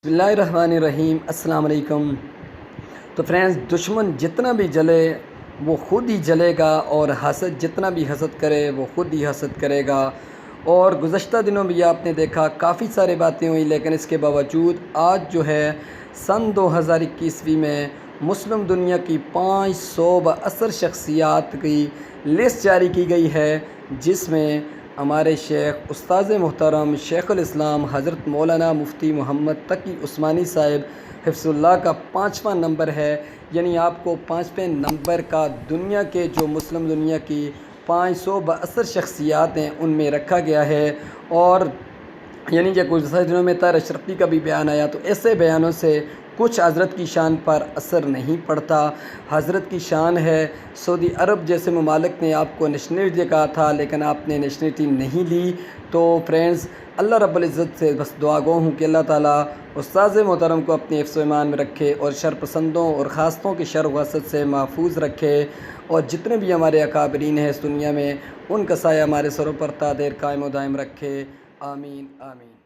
بسم اللہ الرحمن الرحیم۔ السلام علیکم۔ تو فرینڈز، دشمن جتنا بھی جلے وہ خود ہی جلے گا، اور حسد جتنا بھی حسد کرے وہ خود ہی حسد کرے گا۔ اور گزشتہ دنوں بھی آپ نے دیکھا کافی سارے باتیں ہوئی، لیکن اس کے باوجود آج جو ہے سن 2021 میں مسلم دنیا کی 500 بااثر شخصیات کی لسٹ جاری کی گئی ہے، جس میں ہمارے شیخ استاذ محترم شیخ الاسلام حضرت مولانا مفتی محمد تقی عثمانی صاحب حفظ اللہ کا 5واں نمبر ہے۔ یعنی آپ کو 5ویں نمبر کا دنیا کے جو مسلم دنیا کی 500 بااثر شخصیات ہیں ان میں رکھا گیا ہے۔ اور یعنی کہ گزشتہ دنوں میں طاہر اشرفی کا بھی بیان آیا، تو ایسے بیانوں سے کچھ حضرت کی شان پر اثر نہیں پڑتا۔ حضرت کی شان ہے، سعودی عرب جیسے ممالک نے آپ کو نیشنلٹی کہا تھا، لیکن آپ نے نیشنلٹی نہیں لی۔ تو فرینڈز، اللہ رب العزت سے بس دعا گو ہوں کہ اللہ تعالیٰ استاذ محترم کو اپنے حفظ و ایمان میں رکھے، اور شر پسندوں اور خاصتوں کی شر و حسد سے محفوظ رکھے، اور جتنے بھی ہمارے اکابرین ہیں اس دنیا میں ان کا سایہ ہمارے سروں پر تا دیر قائم و دائم رکھے۔ آمین آمین۔